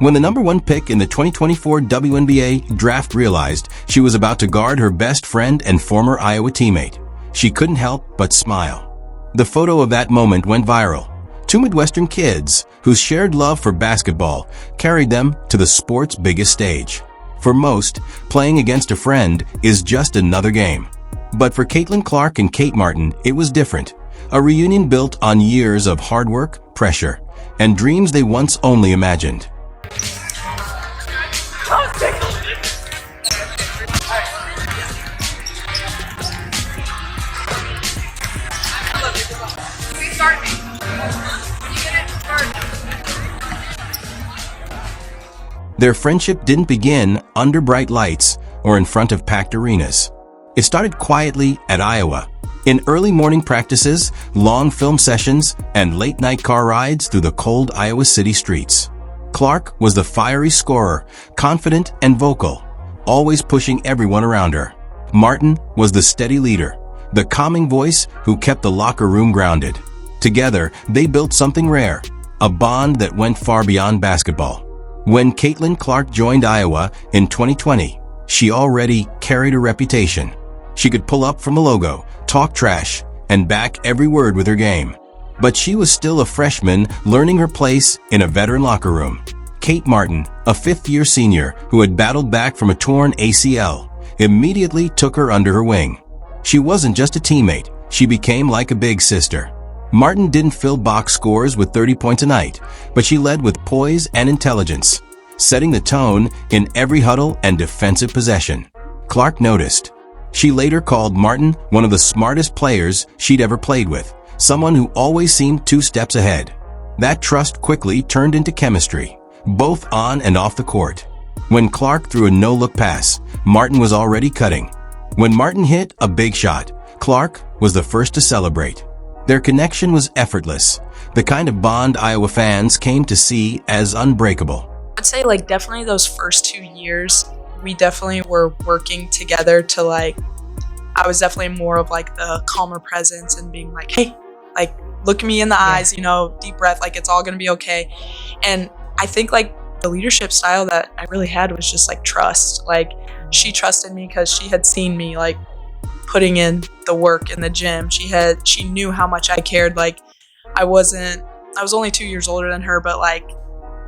When the number one pick in the 2024 WNBA draft realized she was about to guard her best friend and former Iowa teammate, she couldn't help but smile. The photo of that moment went viral. Two Midwestern kids, whose shared love for basketball carried them to the sport's biggest stage. For most, playing against a friend is just another game. But for Caitlin Clark and Kate Martin, it was different. A reunion built on years of hard work, pressure, and dreams they once only imagined. Their friendship didn't begin under bright lights or in front of packed arenas. It started quietly at Iowa, in early morning practices, long film sessions, and late-night car rides through the cold Iowa City streets. Clark was the fiery scorer, confident and vocal, always pushing everyone around her. Martin was the steady leader, the calming voice who kept the locker room grounded. Together, they built something rare, a bond that went far beyond basketball. When Caitlin Clark joined Iowa in 2020, she already carried a reputation. She could pull up from the logo, talk trash, and back every word with her game. But she was still a freshman learning her place in a veteran locker room. Kate Martin, a fifth-year senior who had battled back from a torn ACL, immediately took her under her wing. She wasn't just a teammate, she became like a big sister. Martin didn't fill box scores with 30 points a night, but she led with poise and intelligence, setting the tone in every huddle and defensive possession. Clark noticed. She later called Martin one of the smartest players she'd ever played with, someone who always seemed 2 steps ahead. That trust quickly turned into chemistry, both on and off the court. When Clark threw a no-look pass, Martin was already cutting. When Martin hit a big shot, Clark was the first to celebrate. Their connection was effortless, the kind of bond Iowa fans came to see as unbreakable. I'd say definitely those first 2 years, we definitely were working together to I was definitely more of the calmer presence and being hey, look me in the eyes, deep breath, it's all gonna be okay. And I think the leadership style that I really had was just trust. She trusted me because she had seen me putting in the work in the gym. She knew how much I cared. I was only 2 years older than her, but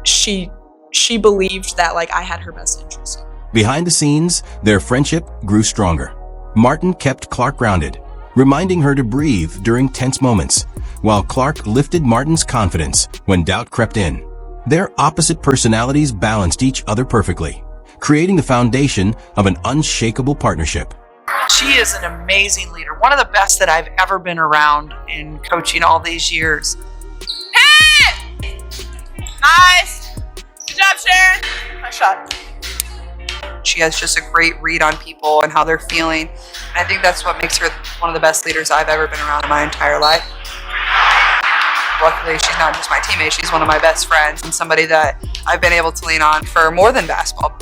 she believed that I had her best interest. Behind the scenes, their friendship grew stronger. Martin kept Clark grounded, reminding her to breathe during tense moments, while Clark lifted Martin's confidence when doubt crept in. Their opposite personalities balanced each other perfectly, creating the foundation of an unshakable partnership. She is an amazing leader, one of the best that I've ever been around in coaching all these years. Hey! Nice! Good job, Sharon! Nice shot. She has just a great read on people and how they're feeling. I think that's what makes her one of the best leaders I've ever been around in my entire life. Luckily, she's not just my teammate, she's one of my best friends and somebody that I've been able to lean on for more than basketball.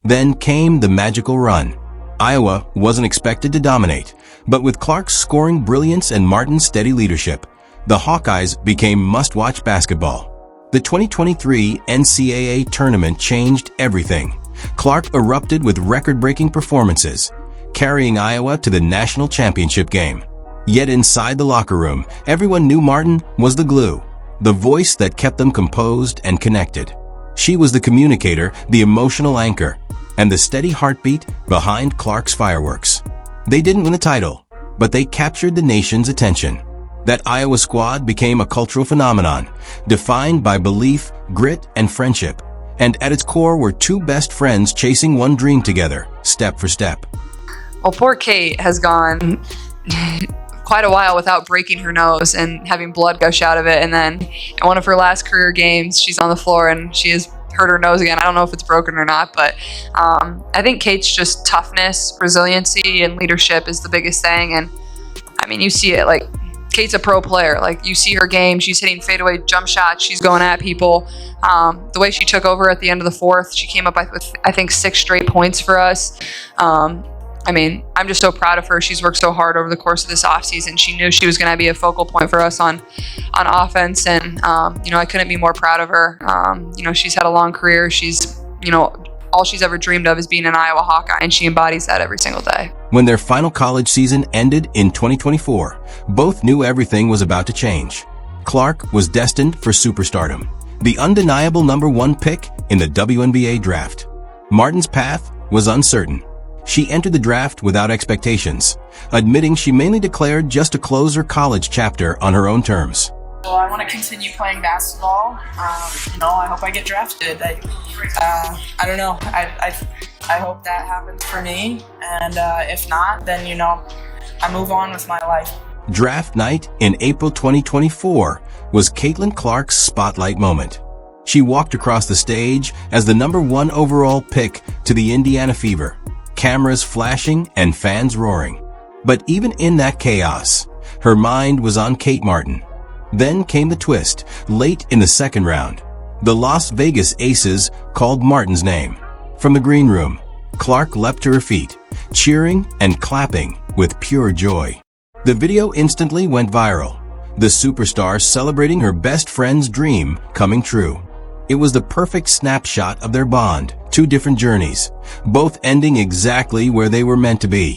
Then came the magical run. Iowa wasn't expected to dominate, but with Clark's scoring brilliance and Martin's steady leadership, the Hawkeyes became must-watch basketball. The 2023 NCAA tournament changed everything. Clark erupted with record-breaking performances, carrying Iowa to the national championship game. Yet inside the locker room, everyone knew Martin was the glue, the voice that kept them composed and connected. She was the communicator, the emotional anchor, and the steady heartbeat behind Clark's fireworks. They didn't win the title, but they captured the nation's attention. That Iowa squad became a cultural phenomenon, defined by belief, grit, and friendship. And at its core were two best friends chasing one dream together, step for step. Well, poor Kate has gone quite a while without breaking her nose and having blood gush out of it. And then in one of her last career games, she's on the floor and she has hurt her nose again. I don't know if it's broken or not, but I think Kate's just toughness, resiliency, and leadership is the biggest thing. And I mean, you see it, Kate's a pro player. You see her game, she's hitting fadeaway jump shots, she's going at people. The way she took over at the end of the fourth, she came up with, I think, 6 straight points for us. I mean, I'm just so proud of her. She's worked so hard over the course of this offseason. She knew she was going to be a focal point for us on offense. And, I couldn't be more proud of her. She's had a long career. She's, all she's ever dreamed of is being an Iowa Hawkeye, and she embodies that every single day. When their final college season ended in 2024, both knew everything was about to change. Clark was destined for superstardom, the undeniable #1 pick in the WNBA draft. Martin's path was uncertain. She entered the draft without expectations, admitting she mainly declared just to close her college chapter on her own terms. Well, I want to continue playing basketball. I hope I get drafted. I don't know. I hope that happens for me. And if not, then, I move on with my life. Draft night in April 2024 was Caitlin Clark's spotlight moment. She walked across the stage as the #1 overall pick to the Indiana Fever, cameras flashing and fans roaring. But even in that chaos, her mind was on Kate Martin. Then came the twist, late in the second round. The Las Vegas Aces called Martin's name. From the green room, Clark leapt to her feet, cheering and clapping with pure joy. The video instantly went viral, the superstar celebrating her best friend's dream coming true. It was the perfect snapshot of their bond, two different journeys, both ending exactly where they were meant to be.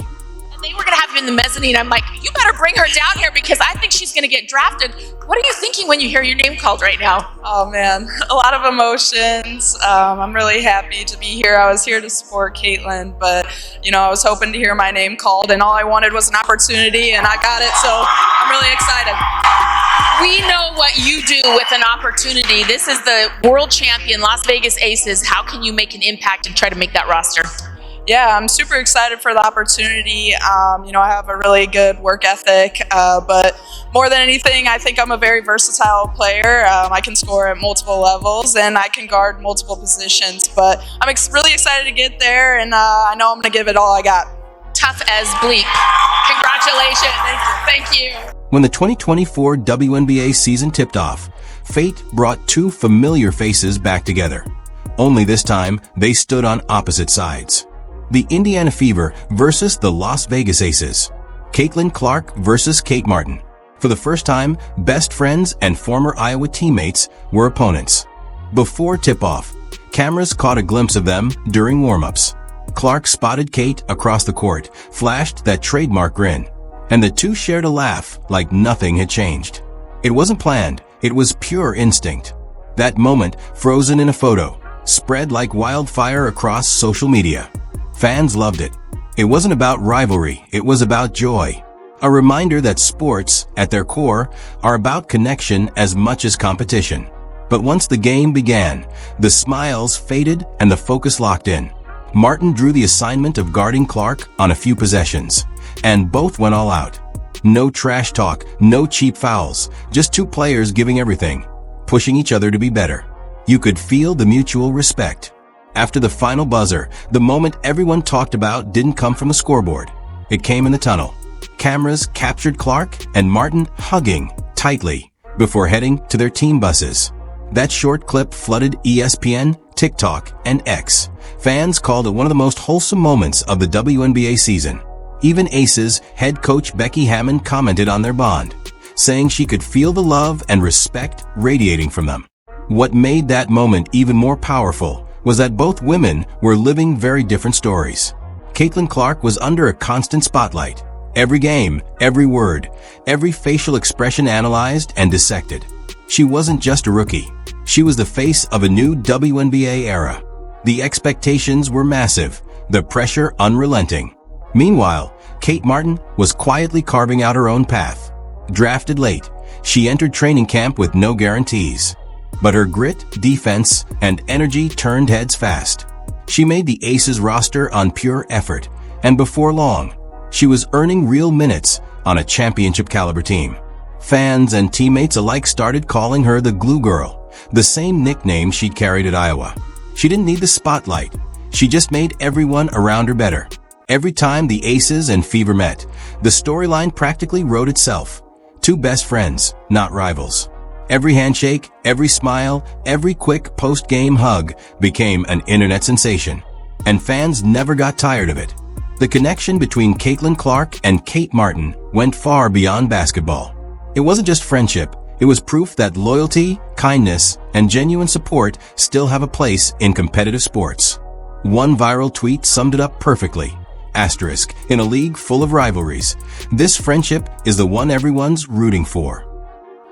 They were going to have him in the mezzanine. I'm like, you better bring her down here because I think she's going to get drafted. What are you thinking when you hear your name called right now? Oh, man. A lot of emotions. I'm really happy to be here. I was here to support Caitlin, but, I was hoping to hear my name called, and all I wanted was an opportunity, and I got it, so I'm really excited. We know what you do with an opportunity. This is the world champion, Las Vegas Aces. How can you make an impact and try to make that roster? Yeah, I'm super excited for the opportunity. I have a really good work ethic, but more than anything, I think I'm a very versatile player. I can score at multiple levels, and I can guard multiple positions. But I'm really excited to get there, and I know I'm going to give it all I got. Tough as bleak. Congratulations. Thank you. When the 2024 WNBA season tipped off, fate brought two familiar faces back together. Only this time, they stood on opposite sides. The Indiana Fever versus the Las Vegas Aces. Caitlin Clark versus Kate Martin. For the first time, best friends and former Iowa teammates were opponents. Before tip-off, cameras caught a glimpse of them during warm-ups. Clark spotted Kate across the court, flashed that trademark grin, and the two shared a laugh like nothing had changed. It wasn't planned, it was pure instinct. That moment, frozen in a photo, spread like wildfire across social media. Fans loved it. It wasn't about rivalry, it was about joy. A reminder that sports, at their core, are about connection as much as competition. But once the game began, the smiles faded and the focus locked in. Martin drew the assignment of guarding Clark on a few possessions, and both went all out. No trash talk, no cheap fouls, just two players giving everything, pushing each other to be better. You could feel the mutual respect. After the final buzzer, the moment everyone talked about didn't come from the scoreboard. It came in the tunnel. Cameras captured Clark and Martin hugging tightly before heading to their team buses. That short clip flooded ESPN, TikTok, and X. Fans called it one of the most wholesome moments of the WNBA season. Even Aces head coach Becky Hammon commented on their bond, saying she could feel the love and respect radiating from them. What made that moment even more powerful was that both women were living very different stories. Caitlin Clark was under a constant spotlight. Every game, every word, every facial expression analyzed and dissected. She wasn't just a rookie. She was the face of a new WNBA era. The expectations were massive, the pressure unrelenting. Meanwhile, Kate Martin was quietly carving out her own path. Drafted late, she entered training camp with no guarantees. But her grit, defense, and energy turned heads fast. She made the Aces roster on pure effort, and before long, she was earning real minutes on a championship-caliber team. Fans and teammates alike started calling her the Glue Girl, the same nickname she'd carried at Iowa. She didn't need the spotlight. She just made everyone around her better. Every time the Aces and Fever met, the storyline practically wrote itself. Two best friends, not rivals. Every handshake, every smile, every quick post-game hug became an internet sensation. And fans never got tired of it. The connection between Caitlin Clark and Kate Martin went far beyond basketball. It wasn't just friendship, it was proof that loyalty, kindness, and genuine support still have a place in competitive sports. One viral tweet summed it up perfectly. Asterisk, in a league full of rivalries, this friendship is the one everyone's rooting for.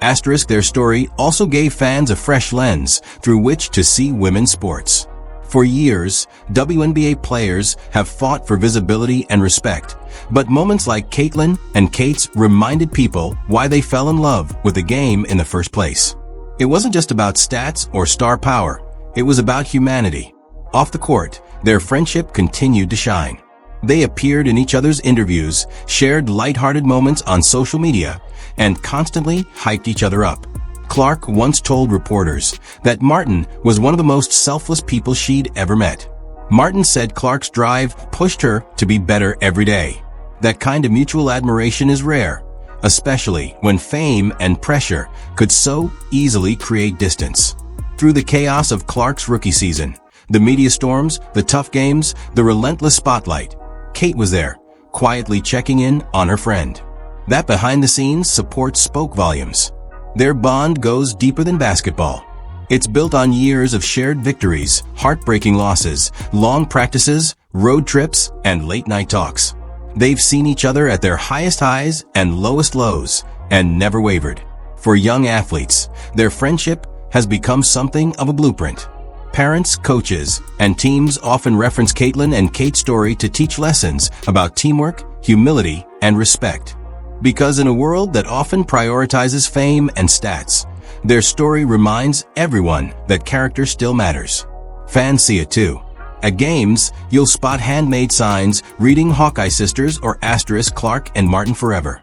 Asterisk, their story also gave fans a fresh lens through which to see women's sports. For years, WNBA players have fought for visibility and respect, but moments like Caitlin and Kate's reminded people why they fell in love with the game in the first place. It wasn't just about stats or star power, it was about humanity. Off the court, their friendship continued to shine. They appeared in each other's interviews, shared lighthearted moments on social media, and constantly hyped each other up. Clark once told reporters that Martin was one of the most selfless people she'd ever met. Martin said Clark's drive pushed her to be better every day. That kind of mutual admiration is rare, especially when fame and pressure could so easily create distance. Through the chaos of Clark's rookie season, the media storms, the tough games, the relentless spotlight, Kate was there, quietly checking in on her friend. That behind-the-scenes support spoke volumes. Their bond goes deeper than basketball. It's built on years of shared victories, heartbreaking losses, long practices, road trips, and late-night talks. They've seen each other at their highest highs and lowest lows, and never wavered. For young athletes, their friendship has become something of a blueprint. Parents, coaches, and teams often reference Caitlin and Kate's story to teach lessons about teamwork, humility, and respect. Because in a world that often prioritizes fame and stats, their story reminds everyone that character still matters. Fans see it too. At games, you'll spot handmade signs reading Hawkeye Sisters or asterisk Clark and Martin Forever.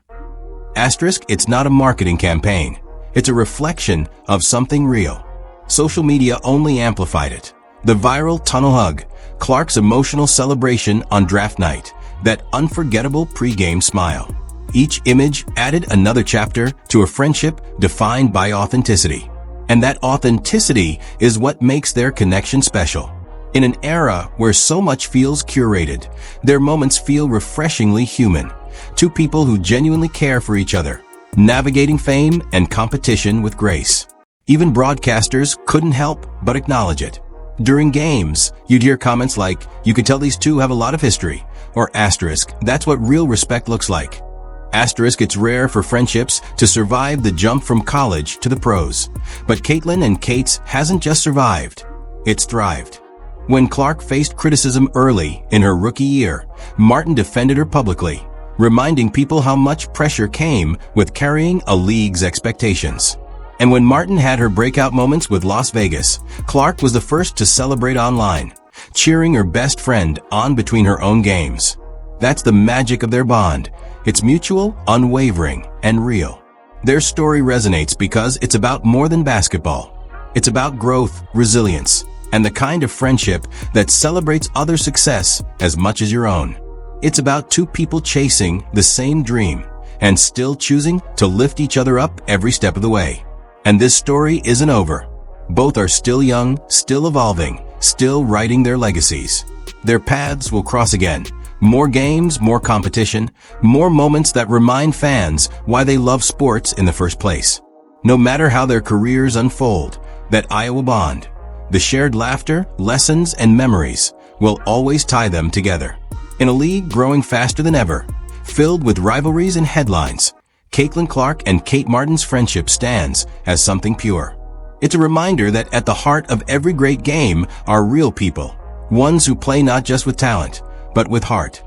Asterisk, it's not a marketing campaign. It's a reflection of something real. Social media only amplified it. The viral tunnel hug, Clark's emotional celebration on draft night, that unforgettable pre-game smile. Each image added another chapter to a friendship defined by authenticity. And that authenticity is what makes their connection special. In an era where so much feels curated, their moments feel refreshingly human. Two people who genuinely care for each other, navigating fame and competition with grace. Even broadcasters couldn't help but acknowledge it. During games, you'd hear comments like, "You can tell these two have a lot of history," or asterisk, "That's what real respect looks like." Asterisk, it's rare for friendships to survive the jump from college to the pros. But Caitlin and Kate's hasn't just survived, it's thrived. When Clark faced criticism early in her rookie year, Martin defended her publicly, reminding people how much pressure came with carrying a league's expectations. And when Martin had her breakout moments with Las Vegas, Clark was the first to celebrate online, cheering her best friend on between her own games. That's the magic of their bond. It's mutual, unwavering, and real. Their story resonates because it's about more than basketball. It's about growth, resilience, and the kind of friendship that celebrates other success as much as your own. It's about two people chasing the same dream and still choosing to lift each other up every step of the way. And this story isn't over. Both are still young, still evolving, still writing their legacies. Their paths will cross again. More games, more competition, more moments that remind fans why they love sports in the first place. No matter how their careers unfold, that Iowa bond, the shared laughter, lessons, and memories will always tie them together. In a league growing faster than ever, filled with rivalries and headlines, Caitlin Clark and Kate Martin's friendship stands as something pure. It's a reminder that at the heart of every great game are real people, ones who play not just with talent, but with heart.